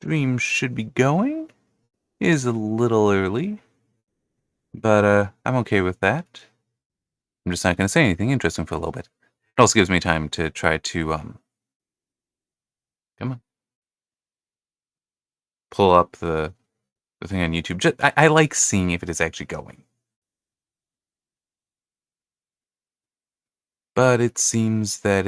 stream should be going. It is a little early, but I'm okay with that. I'm just not going to say anything interesting for a little bit. It also gives me time to try to come on, pull up the thing on YouTube. I like seeing if it is actually going. But it seems that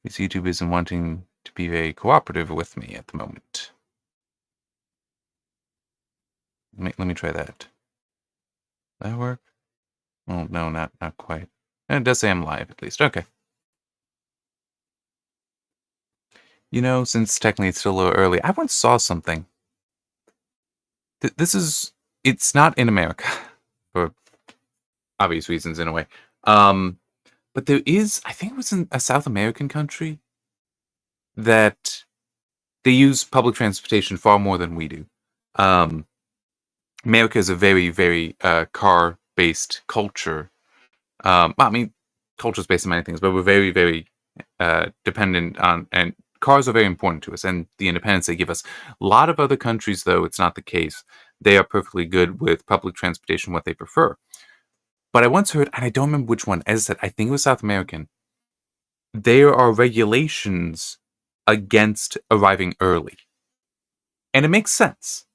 this YouTube isn't wanting to be very cooperative with me at the moment. Let me try that. That work? Oh no, not quite. And it does say I'm live at least. Okay. You know, since technically it's still a little early, I once saw something. It's not in America for obvious reasons in a way. But there is, I think it was in a South American country that they use public transportation far more than we do. America is a very, very car-based culture. I mean, culture is based on many things, but we're very, very dependent on, and cars are very important to us, and the independence they give us. A lot of other countries, though, it's not the case. They are perfectly good with public transportation, what they prefer. But I once heard, and I don't remember which one, as I said, I think it was South American, there are regulations against arriving early. And it makes sense.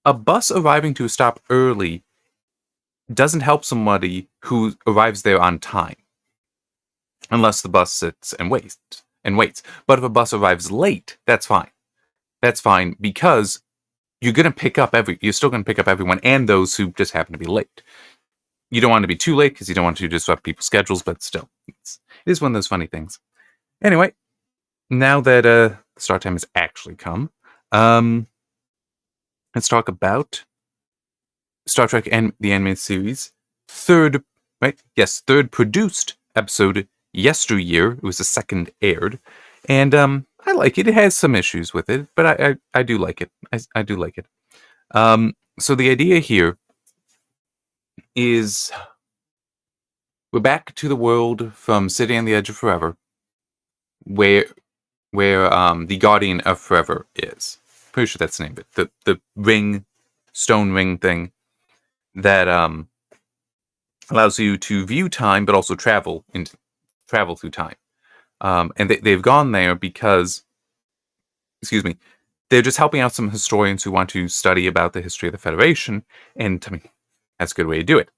A bus arriving to a stop early doesn't help somebody who arrives there on time. Unless the bus sits and waits. But if a bus arrives late, that's fine. That's fine because you're still going to pick up everyone and those who just happen to be late. You don't want to be too late because you don't want to disrupt people's schedules, but still, it is one of those funny things. Anyway, now that the start time has actually come, let's talk about Star Trek and the animated series. Third produced episode, Yesteryear. It was the second aired, and I like it. It has some issues with it, but I do like it. I do like it. So the idea here is we're back to the world from City on the Edge of Forever, where the Guardian of Forever is. Pretty sure that's the name of it. The ring, stone ring thing that allows you to view time, but also travel through time. And they've gone there because, they're just helping out some historians who want to study about the history of the Federation, and I mean, that's a good way to do it.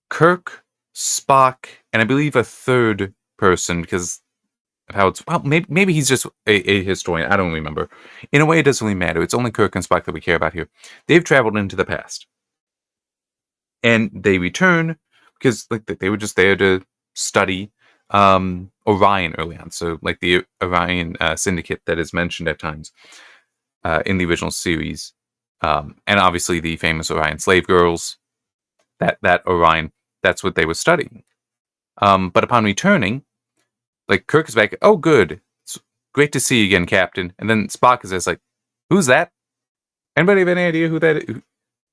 Kirk, Spock, and I believe a third person, because of how it's, well, maybe he's just a historian. I don't remember. In a way, it doesn't really matter. It's only Kirk and Spock that we care about here. They've traveled into the past, and they return because they were just there to study Orion early on. So like the Orion syndicate that is mentioned at times in the original series, and obviously the famous Orion slave girls. That Orion, that's what they were studying. But upon returning, like Kirk is back. Oh, good. It's great to see you again, Captain. And then Spock is just like, who's that? Anybody have any idea who that is?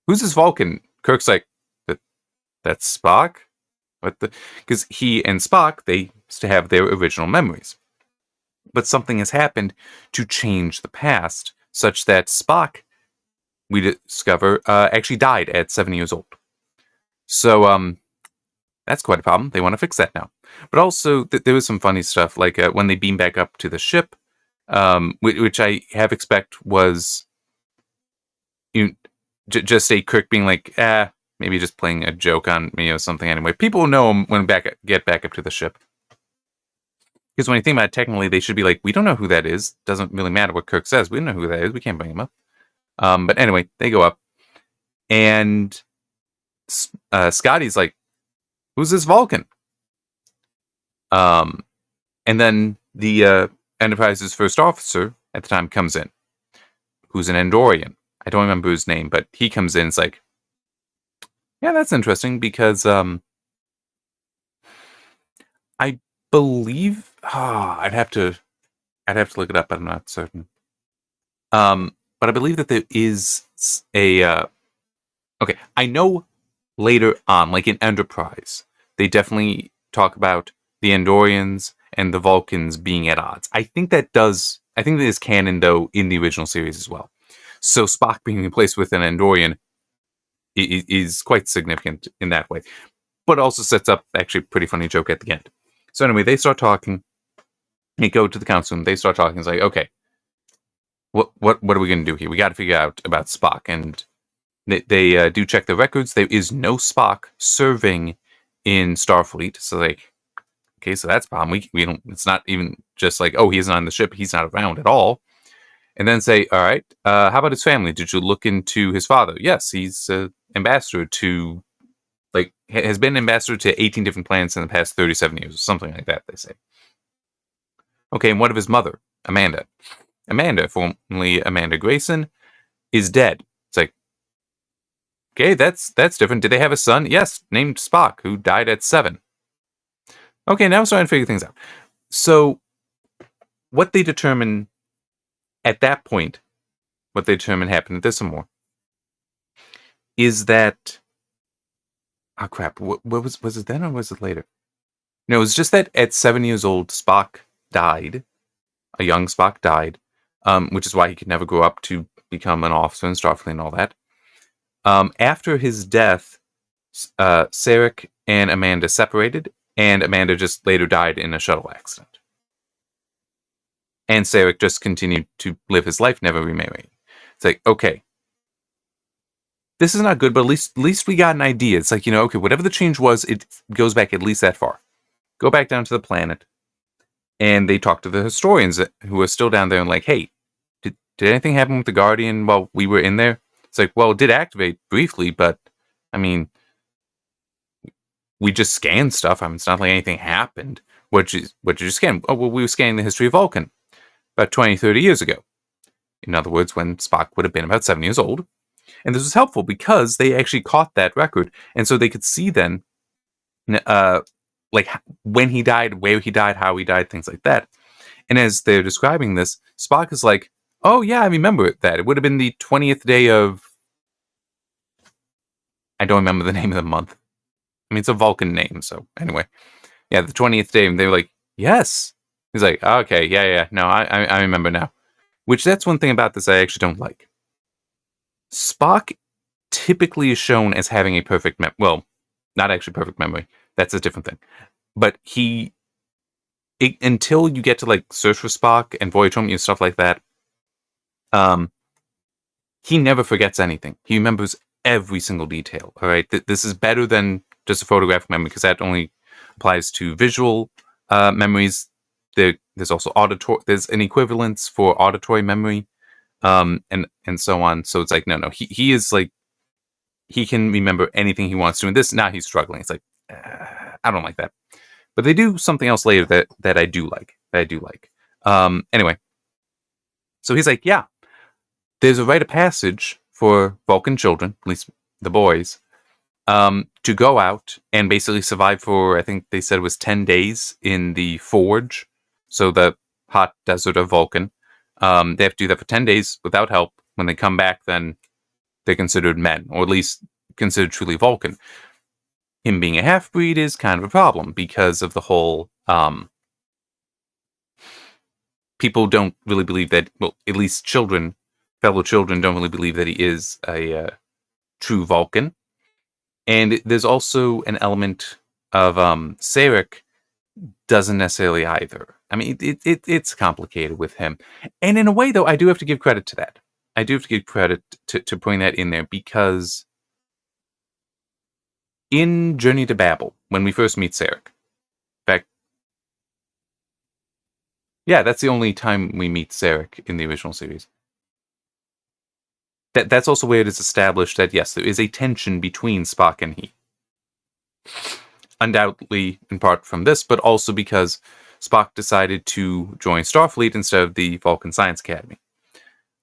Who's this Vulcan? Kirk's like, that's Spock? Because he and Spock, they used to have their original memories. But something has happened to change the past, such that Spock, we discover, actually died at 7 years old. So, that's quite a problem. They want to fix that now. But also, there was some funny stuff, like when they beam back up to the ship, which I have expect was just a Kirk being like, maybe just playing a joke on me or something anyway. People know him when get back up to the ship. Because when you think about it, technically, they should be like, we don't know who that is. Doesn't really matter what Kirk says. We don't know who that is. We can't bring him up. But anyway, they go up. And Scotty's like, who's this Vulcan? And then the Enterprise's first officer at the time comes in, who's an Andorian. I don't remember his name, but he comes in. It's like, yeah, that's interesting because I believe I'd have to look it up, but I'm not certain. But I believe that there is a okay. I know later on, like in Enterprise, they definitely talk about the Andorians and the Vulcans being at odds. I think that is canon, though, in the original series as well. So Spock being replaced with an Andorian is quite significant in that way. But also sets up actually a pretty funny joke at the end. So anyway, they start talking. They go to the council room. They start talking. It's like, okay, what are we going to do here? We got to figure out about Spock. And they do check the records. There is no Spock serving in Starfleet. So like, okay, so that's a problem. We don't. It's not even just like, oh, he's not on the ship. He's not around at all. And then say, all right, how about his family? Did you look into his father? Yes, he's ambassador to, like, has been ambassador to 18 different planets in the past 37 years, or something like that, they say. Okay, and what of his mother, Amanda? Amanda, formerly Amanda Grayson, is dead. It's like, okay, that's different. Did they have a son? Yes, named Spock, who died at 7. Okay, now I'm starting to figure things out. So, what they determine at that point, what they determine happened at this and more, is that, oh crap, what was it then or was it later? No, it was just that at 7 years old, Spock died. A young Spock died, which is why he could never grow up to become an officer in Starfleet and all that. After his death, Sarek and Amanda separated, and Amanda just later died in a shuttle accident. And Sarek just continued to live his life, never remarrying. It's like, okay, this is not good, but at least we got an idea. It's like, okay, whatever the change was, it goes back at least that far. Go back down to the planet, and they talk to the historians who are still down there and like, hey, did anything happen with the Guardian while we were in there? It's like, well, it did activate briefly, but, I mean, we just scanned stuff. I mean, it's not like anything happened. What did you scan? Oh, well, we were scanning the history of Vulcan about 20, 30 years ago. In other words, when Spock would have been about 7 years old. And this was helpful because they actually caught that record. And so they could see then, like, when he died, where he died, how he died, things like that. And as they're describing this, Spock is like, oh, yeah, I remember that. It would have been the 20th day of... I don't remember the name of the month. I mean, it's a Vulcan name, so anyway. Yeah, the 20th day, and they were like, yes. He's like, okay, yeah, no, I remember now. Which, that's one thing about this I actually don't like. Spock typically is shown as having a perfect memory. Well, not actually perfect memory. That's a different thing. But until you get to, like, search for Spock and Voyage Home and stuff like that, he never forgets anything. He remembers every single detail, all right? This is better than just a photographic memory, because that only applies to visual memories. There's also auditory. There's an equivalence for auditory memory, and so on. So it's like, no. He is like, he can remember anything he wants to. And this, now he's struggling. It's like, I don't like that. But they do something else later that I do like. Anyway, so he's like, yeah, there's a rite of passage for Vulcan children, at least the boys, to go out and basically survive for, I think they said it was 10 days in the forge. So the hot desert of Vulcan. They have to do that for 10 days without help. When they come back, then they're considered men, or at least considered truly Vulcan. Him being a half-breed is kind of a problem because of the whole... people don't really believe that... Well, at least fellow children don't really believe that he is a true Vulcan. And there's also an element of Sarek doesn't necessarily either. I mean, it's complicated with him. And in a way, though, I do have to give credit to that. I do have to give credit to putting that in there, because in Journey to Babel, when we first meet Sarek, in fact, yeah, that's the only time we meet Sarek in the original series. That's also where it is established that, yes, there is a tension between Spock and he. Undoubtedly, in part from this, but also because Spock decided to join Starfleet instead of the Vulcan Science Academy.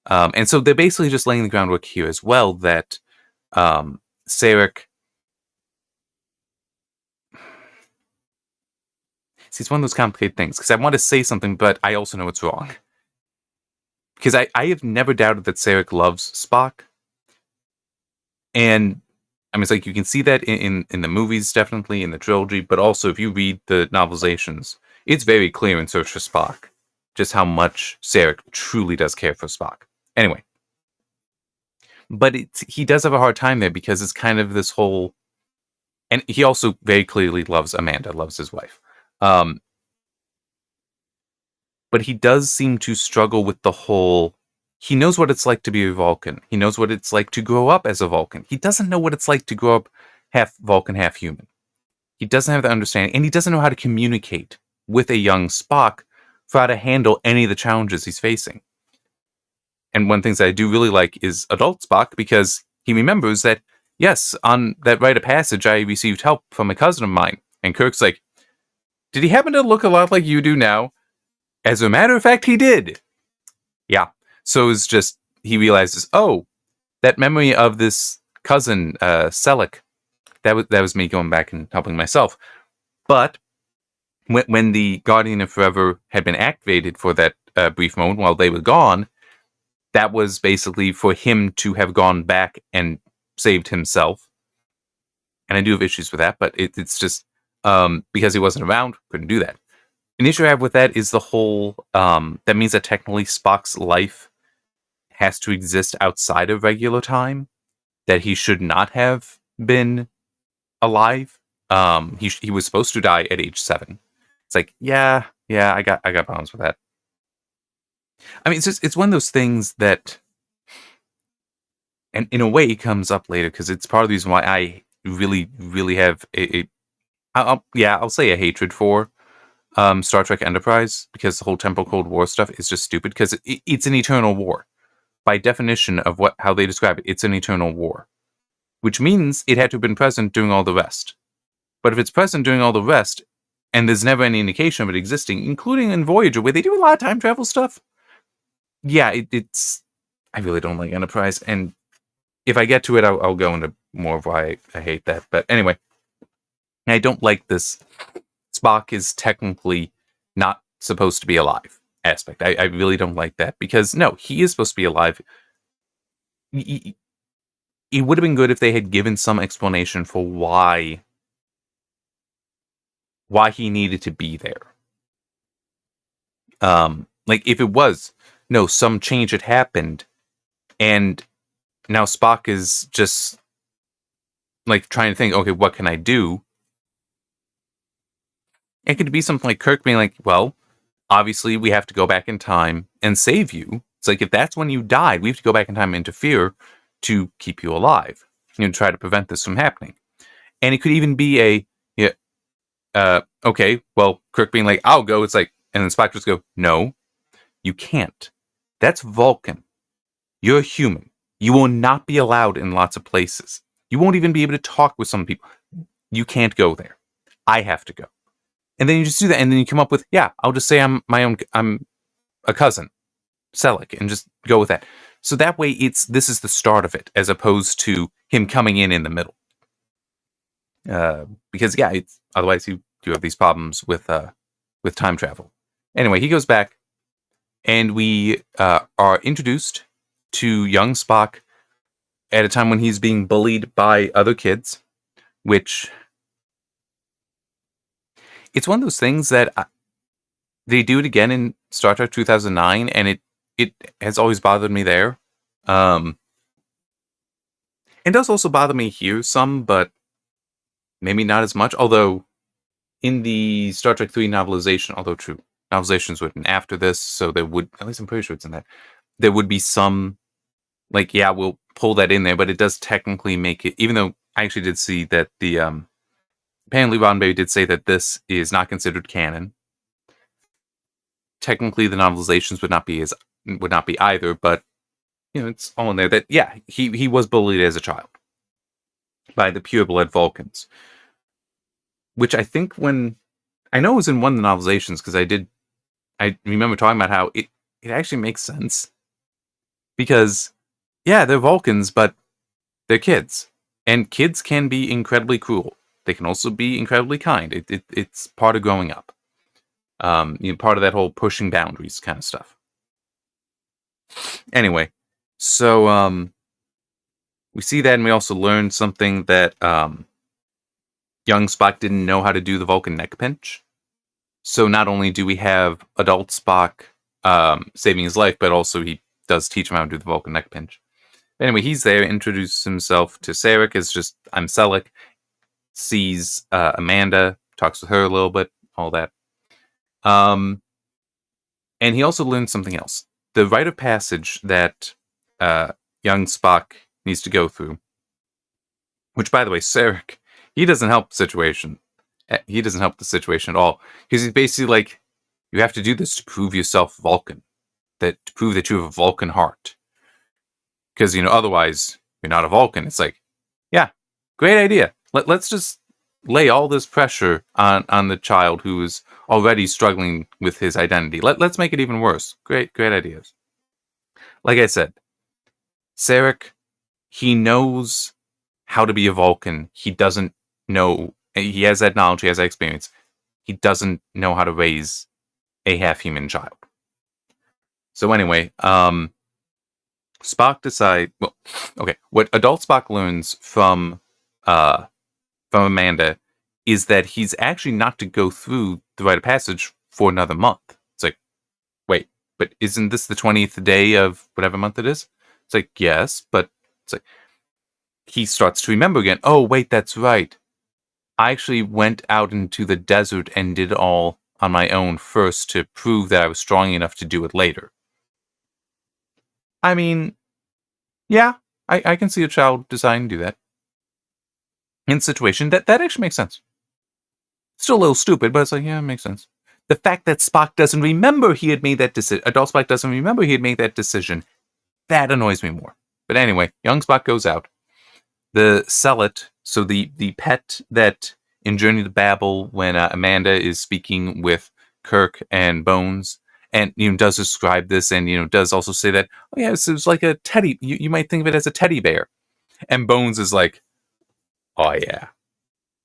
And so they're basically just laying the groundwork here as well that Sarek... See, it's one of those complicated things, because I want to say something, but I also know it's wrong. Because I have never doubted that Sarek loves Spock. And I mean, it's like you can see that in the movies, definitely, in the trilogy, but also if you read the novelizations, It's very clear in Search for Spock just how much Sarek truly does care for Spock. Anyway, but he does have a hard time there because it's kind of this whole, and he also very clearly loves Amanda, loves his wife. But he does seem to struggle with the whole, he knows what it's like to be a Vulcan. He knows what it's like to grow up as a Vulcan. He doesn't know what it's like to grow up half Vulcan, half human. He doesn't have the understanding, and he doesn't know how to communicate with a young Spock for how to handle any of the challenges he's facing. And one of the things that I do really like is adult Spock, because he remembers that, yes, on that rite of passage, I received help from a cousin of mine. And Kirk's like, did he happen to look a lot like you do now? As a matter of fact, he did. Yeah. So it's just, he realizes, oh, that memory of this cousin, Selleck, that was me going back and helping myself. But when the Guardian of Forever had been activated for that brief moment while they were gone, that was basically for him to have gone back and saved himself. And I do have issues with that, but it's just because he wasn't around, couldn't do that. An issue I have with that is the whole, that means that technically Spock's life has to exist outside of regular time, that he should not have been alive. He was supposed to die at age 7. It's like, yeah, I got problems with that. I mean, it's one of those things that, and in a way, it comes up later because it's part of the reason why I really, really have I'll say a hatred for Star Trek Enterprise, because the whole Temporal Cold War stuff is just stupid, because it's an eternal war. By definition of how they describe it, it's an eternal war, which means it had to have been present during all the rest. But if it's present during all the rest, and there's never any indication of it existing, including in Voyager, where they do a lot of time travel stuff, yeah, it's, I really don't like Enterprise, and if I get to it, I'll go into more of why I hate that. But anyway, I don't like this Spock is technically not supposed to be alive aspect. I really don't like that, because no, he is supposed to be alive. It would have been good if they had given some explanation for why he needed to be there. Like if it was, no, some change had happened, and now Spock is just like trying to think, okay, what can I do? It could be something like Kirk being like, well, obviously we have to go back in time and save you. It's like, if that's when you died, we have to go back in time and interfere to keep you alive, try to prevent this from happening. And it could even be okay, well, Kirk being like, I'll go. It's like, and then Spock just go, no, you can't. That's Vulcan. You're a human. You will not be allowed in lots of places. You won't even be able to talk with some people. You can't go there. I have to go. And then you just do that, and then you come up with, yeah, I'll just say I'm a cousin, Selleck, and just go with that. So that way, this is the start of it, as opposed to him coming in the middle. Because yeah, otherwise you have these problems with time travel. Anyway, he goes back, and we are introduced to young Spock at a time when he's being bullied by other kids, which, it's one of those things that they do it again in Star Trek 2009, and it has always bothered me there. It does also bother me here some, but maybe not as much. Although in the Star Trek 3 novelization, although true, novelization is written after this, so there would, at least I'm pretty sure it's in that, there would be some, like, yeah, we'll pull that in there, but it does technically make it, even though I actually did see that the apparently Roddenberry did say that this is not considered canon. Technically, the novelizations would not be either, but it's all in there that, yeah, he was bullied as a child by the pureblood Vulcans, which I think I know it was in one of the novelizations, because I remember talking about how it actually makes sense, because yeah, they're Vulcans, but they're kids, and kids can be incredibly cruel. They can also be incredibly kind. It's part of growing up. Part of that whole pushing boundaries kind of stuff. Anyway, so we see that, and we also learn something that young Spock didn't know how to do the Vulcan neck pinch. So not only do we have adult Spock saving his life, but also he does teach him how to do the Vulcan neck pinch. Anyway, he's there, introduces himself to Sarek as just, I'm Selleck, sees Amanda, talks with her a little bit, all that. And he also learns something else. The rite of passage that young Spock needs to go through, which, by the way, Sarek, he doesn't help the situation. He doesn't help the situation at all. Because he's basically like, you have to do this to prove yourself Vulcan. To prove that you have a Vulcan heart. Because, otherwise, you're not a Vulcan. It's like, yeah, great idea. Let's just lay all this pressure on the child who is already struggling with his identity. Let's make it even worse. Great ideas. Like I said, Sarek, he knows how to be a Vulcan. He doesn't know. He has that knowledge. He has that experience. He doesn't know how to raise a half-human child. So anyway, Spock decides. Well, okay. What adult Spock learns from Amanda is that he's actually not to go through the rite of passage for another month. It's like, wait, but isn't this the 20th day of whatever month it is? It's like, yes, but it's like he starts to remember again. Oh, wait, that's right. I actually went out into the desert and did it all on my own first to prove that I was strong enough to do it later. I mean, yeah, I can see a child deciding to do that. In a situation, that actually makes sense. Still a little stupid, but it's like, yeah, it makes sense. The fact that Spock doesn't remember he had made that decision, adult Spock doesn't remember he had made that decision, that annoys me more. But anyway, young Spock goes out. The Celet, so the pet that in Journey to Babel, when Amanda is speaking with Kirk and Bones, and does describe this, and does also say that, oh yeah, it was like a teddy. You might think of it as a teddy bear, and Bones is like, oh yeah,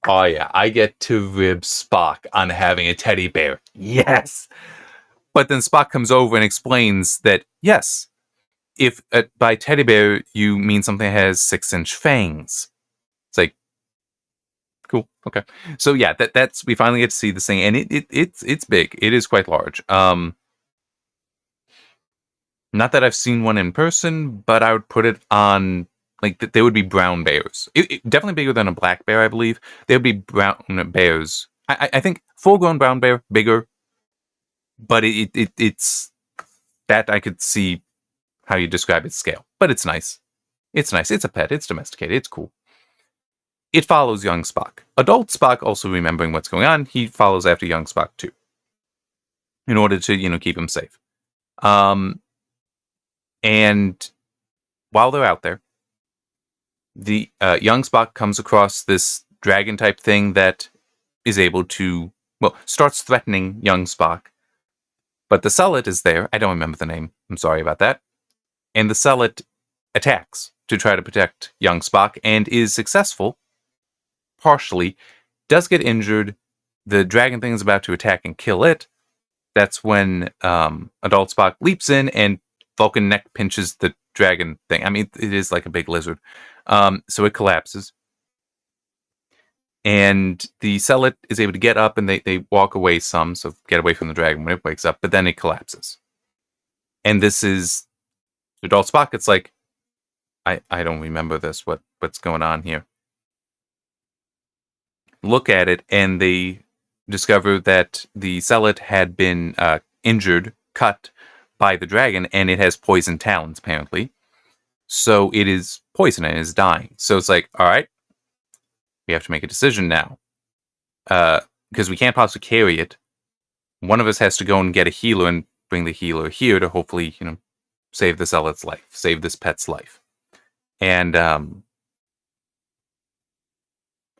I get to rib Spock on having a teddy bear. Yes, but then Spock comes over and explains that yes, if by teddy bear you mean something that has 6-inch fangs. It's like, cool, okay. So yeah, that's we finally get to see this thing, and it's big. It is quite large. Not that I've seen one in person, but I would put it on, like, they would be brown bears. Definitely bigger than a black bear, I believe. They would be brown bears. I think full-grown brown bear, bigger, but it's that I could see how you describe its scale. But it's nice. It's nice. It's a pet. It's domesticated. It's cool. It follows young Spock. Adult Spock also remembering what's going on. He follows after young Spock too, in order to keep him safe. And while they're out there, the young Spock comes across this dragon type thing that is able to, starts threatening young Spock. But the Celet is there. I don't remember the name. I'm sorry about that. And the Celet attacks to try to protect young Spock and is successful, partially. Does get injured. The dragon thing is about to attack and kill it. That's when adult Spock leaps in and Vulcan neck pinches the dragon thing. I mean, it is like a big lizard. So it collapses. And the Celet is able to get up and they walk away some, so get away from the dragon when it wakes up, but then it collapses. And this is adult Spock. It's like, I don't remember this. What's going on here? Look at it, and they discover that the Celet had been injured, cut by the dragon, and it has poison talons, apparently. So it is poison and is dying. So it's like, all right, we have to make a decision now. Because we can't possibly carry it. One of us has to go and get a healer and bring the healer here to hopefully, save the Celet's life, save this pet's life. And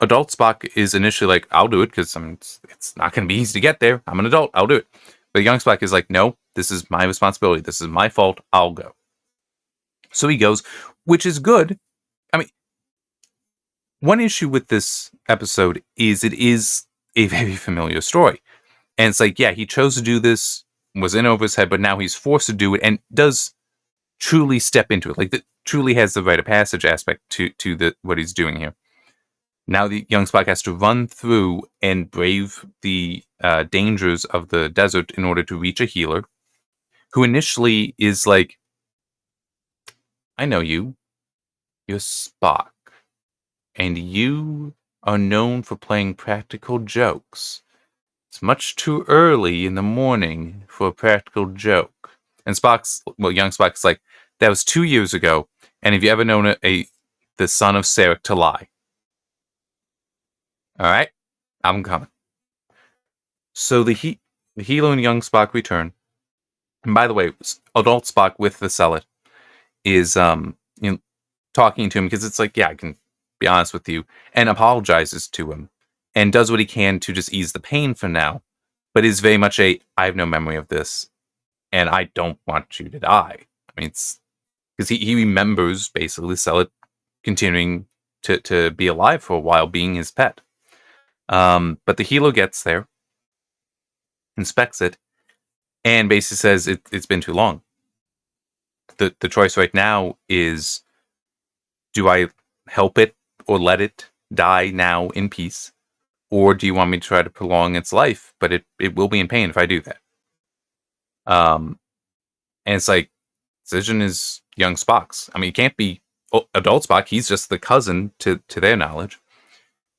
adult Spock is initially like, I'll do it, because it's not going to be easy to get there. I'm an adult, I'll do it. But young Spock is like, no, this is my responsibility. This is my fault. I'll go. So he goes, which is good. I mean, one issue with this episode is it is a very familiar story. And it's like, yeah, he chose to do this, was in over his head, but now he's forced to do it and does truly step into it. Like, truly has the rite of passage aspect to what he's doing here. Now the young Spock has to run through and brave the dangers of the desert in order to reach a healer, who initially is like, I know you. You're Spock. And you are known for playing practical jokes. It's much too early in the morning for a practical joke. And young Spock's like, that was 2 years ago. And have you ever known the son of Sarek to lie? All right, I'm coming. So the Helo and young Spock return. And by the way, adult Spock with the Sellet is talking to him because it's like, yeah, I can be honest with you, and apologizes to him and does what he can to just ease the pain for now, but is very much I have no memory of this and I don't want you to die. I mean, it's because he remembers basically Sellet continuing to be alive for a while, being his pet. But the Helo gets there, inspects it, and basically says it's been too long. The choice right now is, do I help it or let it die now in peace? Or do you want me to try to prolong its life? But it will be in pain if I do that. And it's like, decision is young Spock's. I mean, it can't be adult Spock. He's just the cousin to their knowledge.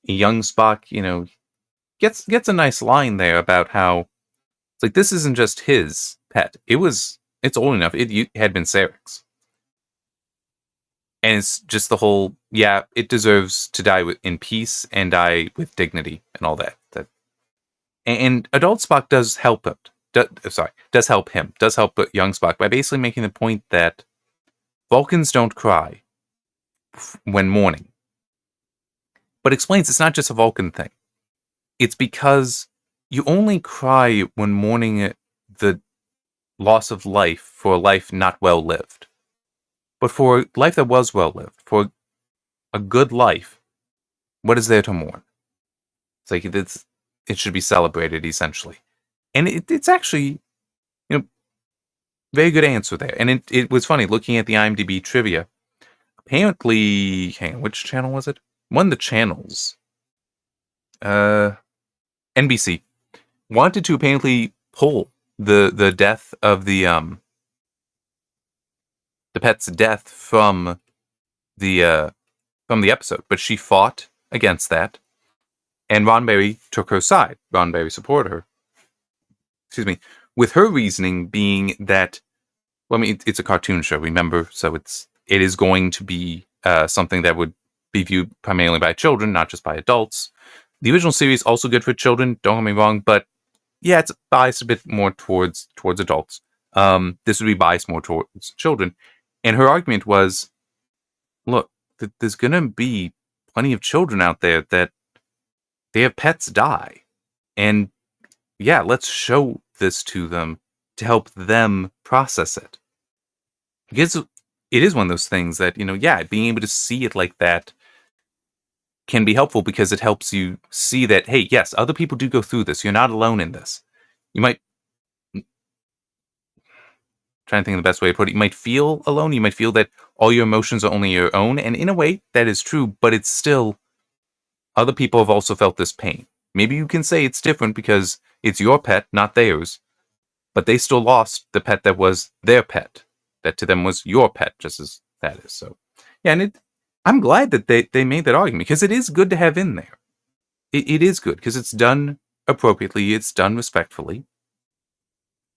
Young Spock, gets a nice line there about how it's like, this isn't just his pet. It's old enough. It had been Sarek's. And it's just the whole, yeah, it deserves to die in peace and die with dignity and all that. And adult Spock does help it. Does help him. Does help young Spock by basically making the point that Vulcans don't cry when mourning. But explains it's not just a Vulcan thing. It's because you only cry when mourning the loss of life for a life not well lived. But for a life that was well lived, for a good life, what is there to mourn? It's like it should be celebrated, essentially. And it's actually, very good answer there. And it was funny, looking at the IMDb trivia. Apparently, hang on, which channel was it? One of the channels, NBC, wanted to apparently pull the death of the pet's death from the episode, but she fought against that, and Roddenberry took her side. Roddenberry supported her. Excuse me, with her reasoning being that, well, I mean, it's a cartoon show, remember, so it is going to be something that would be viewed primarily by children, not just by adults. The original series also good for children, don't get me wrong, but yeah, it's biased a bit more towards adults. This would be biased more towards children. And her argument was, look, there's going to be plenty of children out there that they have pets die. And yeah, let's show this to them to help them process it. Because it is one of those things that, being able to see it like that can be helpful because it helps you see that, hey, yes, other people do go through this. You're not alone in this. You might, trying to think of the best way to put it, you might feel alone. You might feel that all your emotions are only your own. And in a way, that is true, but it's still, other people have also felt this pain. Maybe you can say it's different because it's your pet, not theirs, but they still lost the pet that was their pet, that to them was your pet, just as that is. So, yeah, and I'm glad that they made that argument because it is good to have in there. It is good because it's done appropriately, it's done respectfully.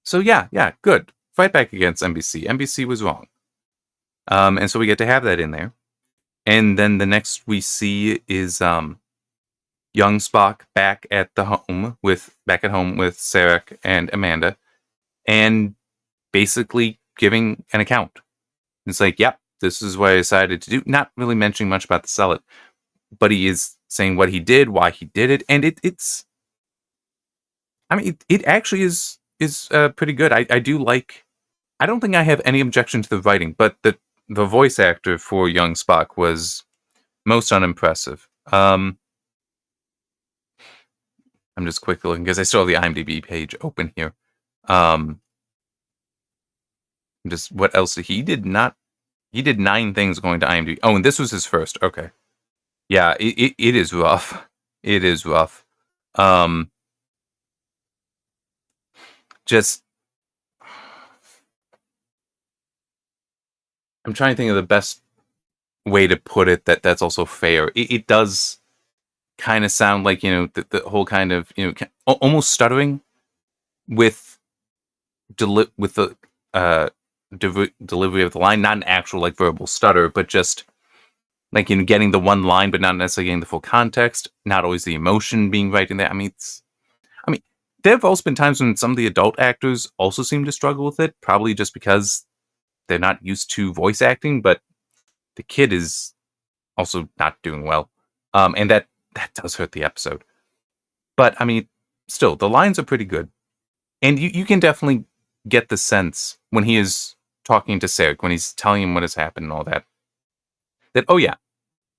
So yeah, good. Fight back against NBC. NBC was wrong. And so we get to have that in there. And then the next we see is young Spock back at home with Sarek and Amanda, and basically giving an account. It's like, yep, this is what I decided to do. Not really mentioning much about the Sellet, but he is saying what he did, why he did it, and it's. I mean, it actually is pretty good. I do like. I don't think I have any objection to the writing, but the voice actor for young Spock was most unimpressive. I'm just quickly looking because I still have the IMDb page open here. Just what else he did not. He did 9 things going to IMDb. Oh, and this was his first. Okay. Yeah, it is rough. It is rough. Um, just I'm trying to think of the best way to put it that's also fair. It does kind of sound like, the whole kind of, almost stuttering with with the uh delivery of the line, not an actual like verbal stutter, but just like, getting the one line, but not necessarily getting the full context, not always the emotion being right in there. I mean, there have also been times when some of the adult actors also seem to struggle with it, probably just because they're not used to voice acting, but the kid is also not doing well. And that does hurt the episode. But still, the lines are pretty good. And you can definitely get the sense when he is talking to Sarek, when he's telling him what has happened and all that, that, oh yeah,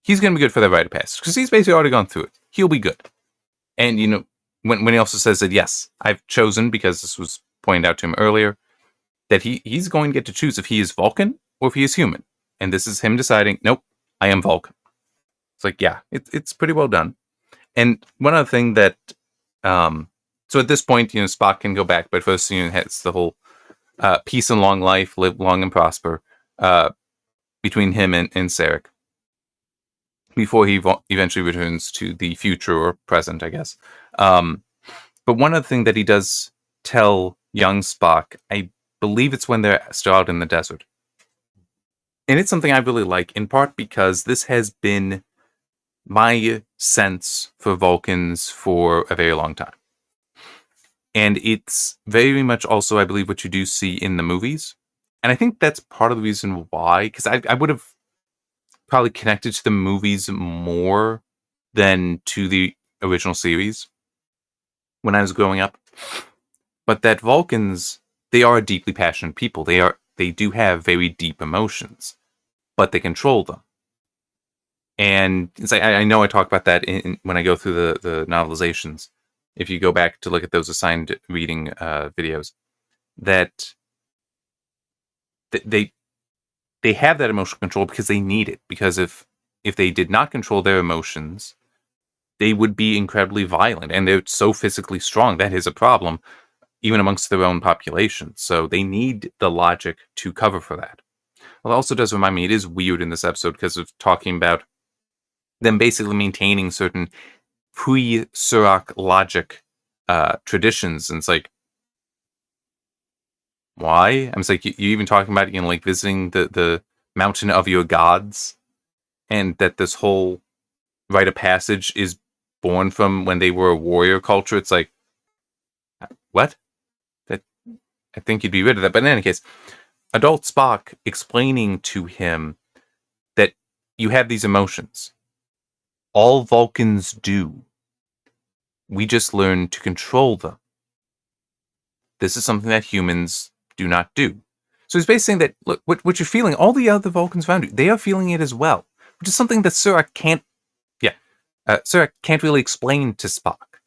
he's going to be good for that rite of passage. Because he's basically already gone through it. He'll be good. And, when he also says that, yes, I've chosen, because this was pointed out to him earlier, that he's going to get to choose if he is Vulcan or if he is human. And this is him deciding, nope, I am Vulcan. It's like, yeah, it's pretty well done. And one other thing that, so at this point, Spock can go back, but first, it's the whole peace and long life, live long and prosper, between him and Sarek, before he eventually returns to the future or present, I guess. But one other thing that he does tell young Spock, I believe it's when they're still out in the desert. And it's something I really like, in part because this has been my sense for Vulcans for a very long time. And it's very much also, I believe, what you do see in the movies. And I think that's part of the reason why, because I would have probably connected to the movies more than to the original series when I was growing up. But that Vulcans, they are deeply passionate people. They do have very deep emotions, but they control them. And it's like, I know I talk about that when I go through the novelizations. If you go back to look at those assigned reading videos, that they have that emotional control because they need it. Because if they did not control their emotions, they would be incredibly violent, and they're so physically strong. That is a problem, even amongst their own population. So they need the logic to cover for that. Well, it also does remind me, it is weird in this episode because of talking about them basically maintaining certain pre-Surak logic traditions. And it's like, why? I'm like, you even talking about, like visiting the mountain of your gods, and that this whole rite of passage is born from when they were a warrior culture. It's like, what? That I think you'd be rid of that. But in any case, adult Spock explaining to him that you have these emotions. All Vulcans do. We just learn to control them. This is something that humans do not do. So he's basically saying that, look, what you're feeling, all the other Vulcans around you, they are feeling it as well, which is something that Surak can't really explain to Spock.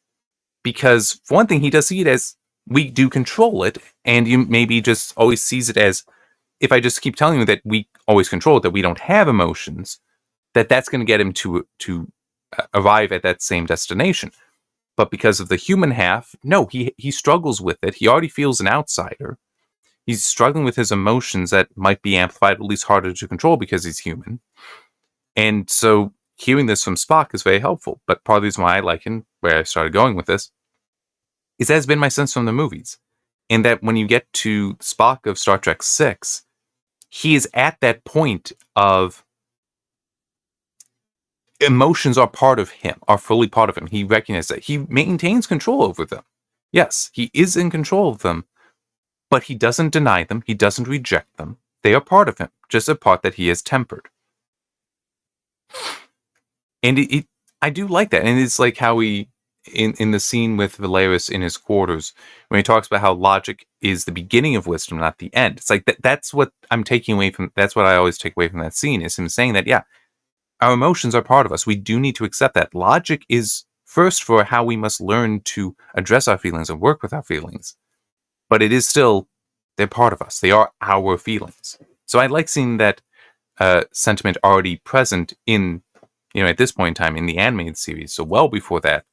Because, for one thing, he does see it as, we do control it, and you maybe just always sees it as, if I just keep telling you that we always control it, that we don't have emotions, that's going to get him to arrive at that same destination. But because of the human half, no, he struggles with it. He already feels an outsider. He's struggling with his emotions that might be amplified, at least harder to control because he's human. And so hearing this from Spock is very helpful. But part of the reason why I like him, where I started going with this, is that has been my sense from the movies. And that when you get to Spock of Star Trek VI, he is at that point of emotions are part of him, are fully part of him. He recognizes that. He maintains control over them. Yes, he is in control of them, but he doesn't deny them. He doesn't reject them. They are part of him, just a part that he has tempered. And I do like that. And it's like how he, in the scene with Valeris in his quarters, when he talks about how logic is the beginning of wisdom, not the end. It's like that's what I'm taking away from, that's what I always take away from that scene, is him saying that, yeah, our emotions are part of us. We do need to accept that. Logic is first for how we must learn to address our feelings and work with our feelings. But it is still, they're part of us. They are our feelings. So I like seeing that sentiment already present in, at this point in time in the animated series, so well before that.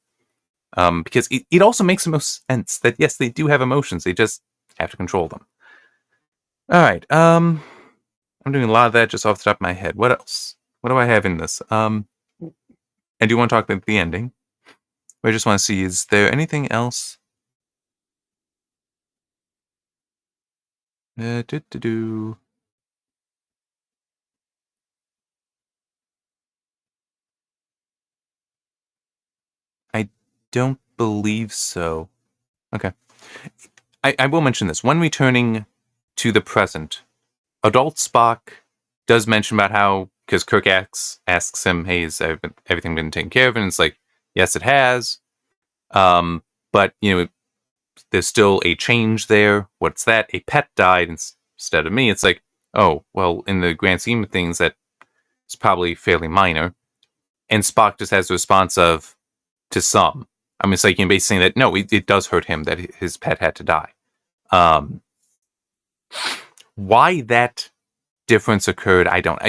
Because it also makes the most sense that, yes, they do have emotions. They just have to control them. All right. I'm doing a lot of that just off the top of my head. What else? What do I have in this? I do want to talk about the ending. I just want to see, is there anything else? Do. I don't believe so. Okay. I will mention this. When returning to the present, adult Spock does mention about how, because Kirk asks him, hey, has everything been taken care of? And it's like, yes, it has. But, there's still a change there. What's that? A pet died instead of me. It's like, oh, well, in the grand scheme of things, that is probably fairly minor. And Spock just has the response of, to some. I mean, it's like, basically saying that, no, it does hurt him that his pet had to die. Why that difference occurred, I don't.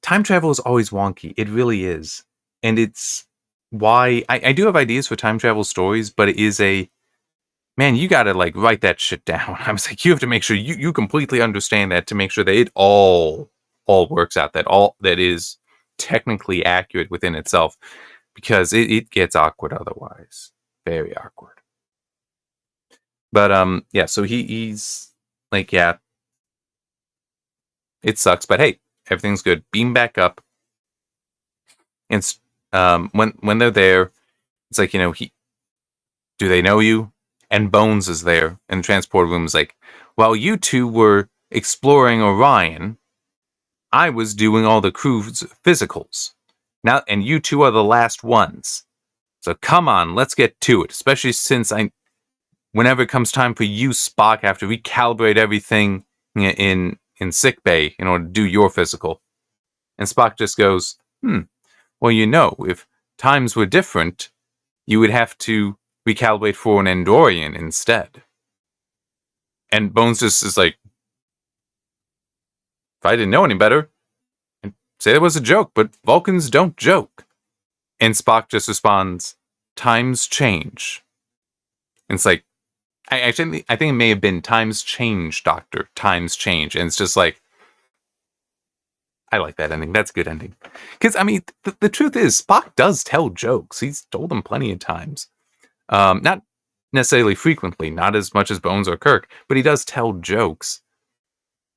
Time travel is always wonky. It really is. And it's why I do have ideas for time travel stories, but it is man, you gotta write that shit down. I was like, you have to make sure you completely understand that to make sure that it all works out, that is technically accurate within itself, because it gets awkward otherwise. Very awkward. But yeah, so he's like, yeah, it sucks, but hey, everything's good. Beam back up. And when they're there, it's like, do they know you? And Bones is there in the transport room. Is like, while you two were exploring Orion, I was doing all the crew's physicals. Now, and you two are the last ones. So come on, let's get to it. Especially since whenever it comes time for you, Spock, have to recalibrate everything in sickbay in order to do your physical. And Spock just goes, well, if times were different, you would have to recalibrate for an Andorian instead. And Bones just is like, if I didn't know any better, I'd say it was a joke, but Vulcans don't joke. And Spock just responds, times change. And it's like, I think it may have been times change, Doctor, times change. And it's just like, I like that ending. That's a good ending. Because, I mean, the truth is, Spock does tell jokes. He's told them plenty of times. Not necessarily frequently, not as much as Bones or Kirk, but he does tell jokes.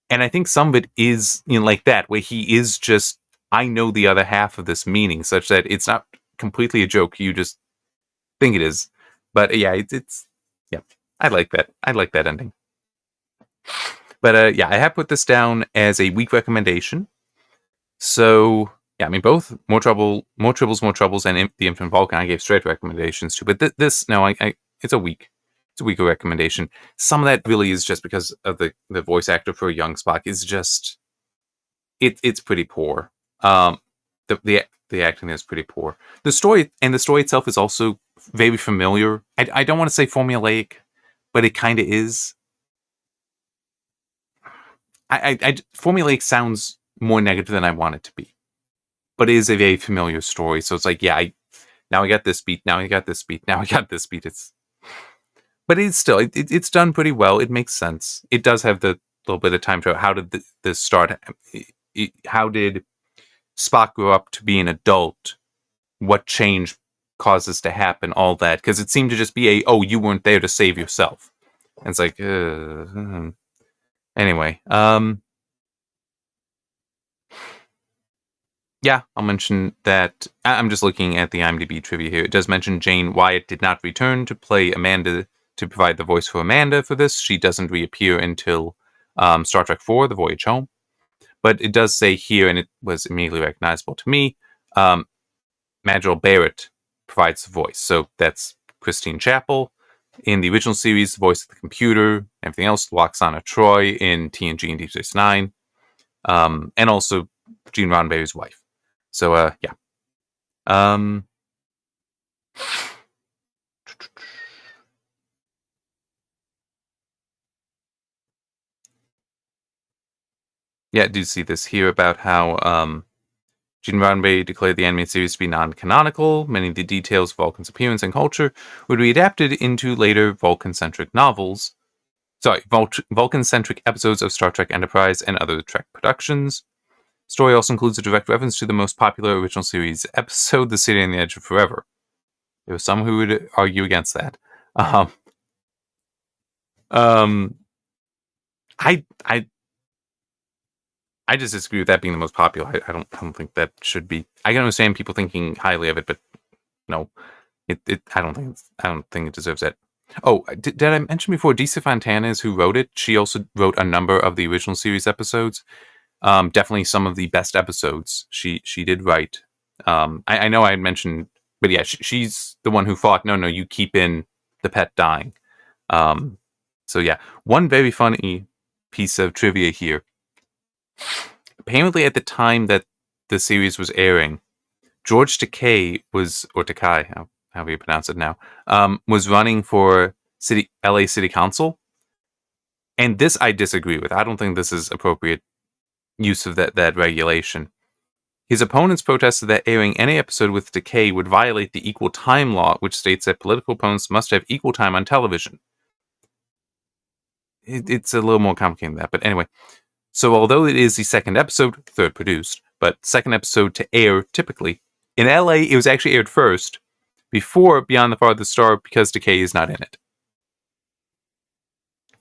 And I think some of it is, like that, where he is just, I know the other half of this meaning, such that it's not completely a joke. You just think it is. But yeah, it's yeah, I like that. I like that ending. But yeah, I have put this down as a weak recommendation. So yeah, I mean, both More Troubles, and The Infinite Vulcan I gave straight recommendations to. But this, no, it's a weaker recommendation. Some of that really is just because of the voice actor for young Spock is just it's pretty poor. The acting is pretty poor. The story itself is also very familiar. I don't want to say formulaic, but it kind of is. Formulaic sounds more negative than I want it to be, but it is a very familiar story. So it's like, yeah, now I got this beat, now I got this beat, now I got this beat. But it's still it's done pretty well. It makes sense. It does have the little bit of time travel. How did this start? How did Spock grow up to be an adult? What change causes to happen? All that, because it seemed to just be you weren't there to save yourself. And it's like, anyway, yeah, I'll mention that. I'm just looking at the IMDb trivia here. It does mention Jane Wyatt did not return to play Amanda, to provide the voice for Amanda for this. She doesn't reappear until Star Trek IV, The Voyage Home. But it does say here, and it was immediately recognizable to me, Majel Barrett provides the voice. So that's Christine Chappell in the original series, the voice of the computer, everything else. Loxana Troy in TNG and Deep Space Nine. And also Gene Roddenberry's wife. So, yeah. Yeah, I do see this here about how Gene Roddenberry declared the animated series to be non-canonical. Many of the details of Vulcan's appearance and culture would be adapted into later Vulcan-centric novels. Vulcan-centric episodes of Star Trek Enterprise and other Trek productions. Story also includes a direct reference to the most popular original series episode, The City on the Edge of Forever. There were some who would argue against that. I just disagree with that being the most popular. I don't think that should be. I can understand people thinking highly of it, but no, I don't think it deserves that. Oh, did I mention before? Disa Fontana is who wrote it. She also wrote a number of the original series episodes. Definitely some of the best episodes she did write. I know I had mentioned, but yeah, she's the one who fought. No, you keep in the pet dying. So yeah, one very funny piece of trivia here. Apparently, at the time that the series was airing, George Takei however you pronounce it now, was running for LA City Council. And this I disagree with. I don't think this is appropriate use of that regulation. His opponents protested that airing any episode with Takei would violate the equal time law, which states that political opponents must have equal time on television. It's a little more complicated than that, but anyway. So although it is the second episode, third produced, but second episode to air typically, in LA it was actually aired first, before Beyond the Farthest Star, because Takei is not in it.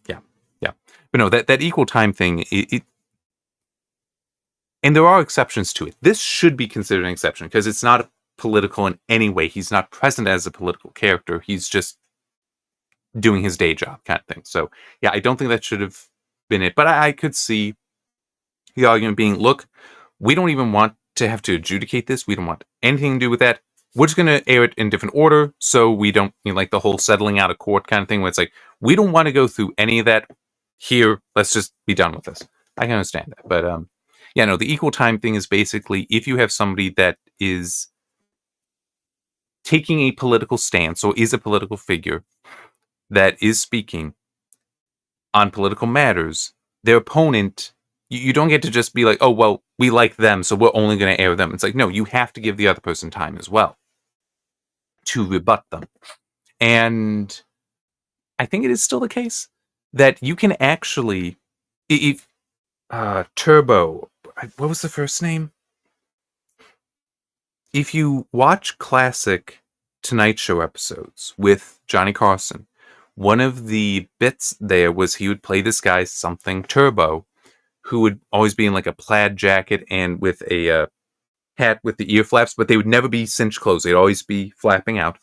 Yeah. But no, that equal time thing, and there are exceptions to it. This should be considered an exception, because it's not political in any way. He's not present as a political character. He's just doing his day job kind of thing. So, yeah, I don't think that should have been it. But I could see the argument being, look, we don't even want to have to adjudicate this. We don't want anything to do with that. We're just going to air it in different order, so we don't, like the whole settling out of court kind of thing, where it's like, we don't want to go through any of that here. Let's just be done with this. I can understand that. But, the equal time thing is basically, if you have somebody that is taking a political stance, or is a political figure that is speaking on political matters, their opponent, you don't get to just be like, oh, well, we like them, so we're only going to air them. It's like, no, you have to give the other person time as well to rebut them. And I think it is still the case that you can actually, if Turbo, what was the first name? If you watch classic Tonight Show episodes with Johnny Carson, one of the bits there was he would play this guy, something Turbo, who would always be in like a plaid jacket and with a hat with the ear flaps, but they would never be cinched closed. They'd always be flapping out.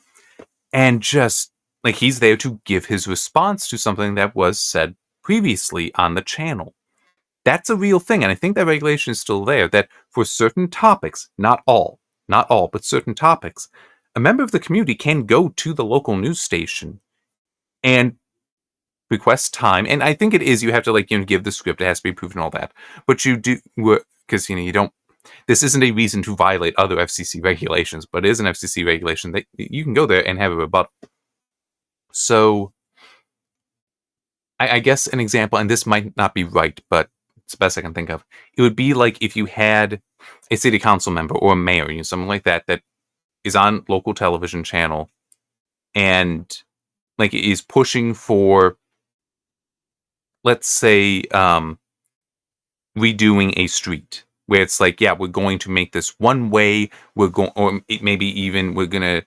And just like he's there to give his response to something that was said previously on the channel. That's a real thing. And I think that regulation is still there, that for certain topics, not all, but certain topics, a member of the community can go to the local news station and request time. And I think it is, you have to give the script, it has to be approved and all that. But you do, because you don't, this isn't a reason to violate other FCC regulations, but it is an FCC regulation that you can go there and have a rebuttal. So I guess an example, and this might not be right, but it's the best I can think of. It would be like if you had a city council member or a mayor, something like that is on local television channel and is pushing for, let's say, redoing a street where it's like, yeah, we're going to make this one way, or maybe even we're going to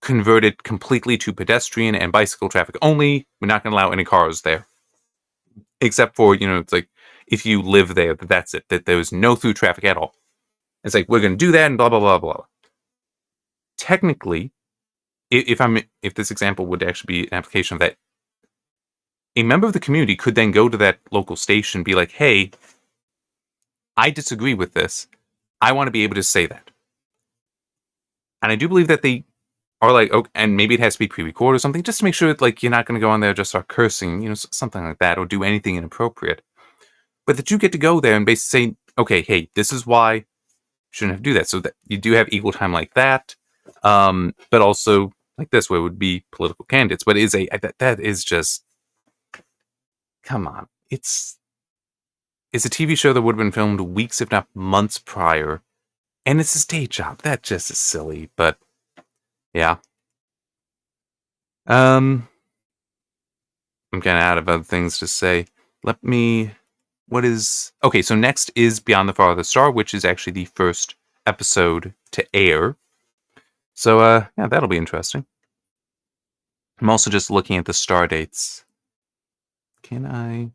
convert it completely to pedestrian and bicycle traffic only. We're not going to allow any cars there. Except for, it's like, if you live there, that's it, that there's no through traffic at all. It's like, we're going to do that and blah, blah, blah, blah. Technically, if this example would actually be an application of that, a member of the community could then go to that local station and be like, hey, I disagree with this. I want to be able to say that. And I do believe that they are like, okay, and maybe it has to be pre-recorded or something, just to make sure that you're not going to go on there and just start cursing, something like that, or do anything inappropriate. But that you get to go there and basically say, okay, hey, this is why you shouldn't have to do that. So that you do have equal time like that, but also like this, where it would be political candidates. But that is just, come on. It's a TV show that would have been filmed weeks, if not months prior And it's his day job. That just is silly, but yeah. I'm kind of out of other things to say. Let me. What is. Okay, so next is Beyond the Farthest Star, which is actually the first episode to air. So, yeah, that'll be interesting. I'm also just looking at the star dates. Can I.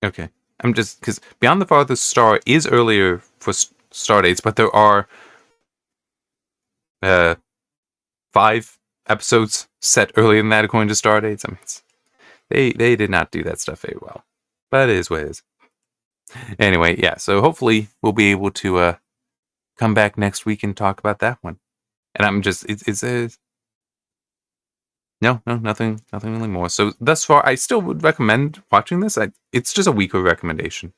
Okay. I'm just. Because Beyond the Farthest Star is earlier for star dates, but there are 5 episodes set earlier than that according to star dates. I mean, they did not do that stuff very well. But it is what it is. Anyway, yeah, so hopefully we'll be able to come back next week and talk about that one. And I'm just, it's no, nothing really more. So thus far, I still would recommend watching this. It's just a weaker recommendation.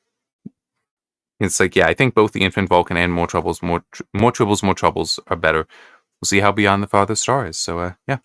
It's like, yeah, I think both The Infant Vulcan and More Troubles, More Tribbles, More Troubles are better. We'll see how Beyond the Farthest Star is. So, yeah.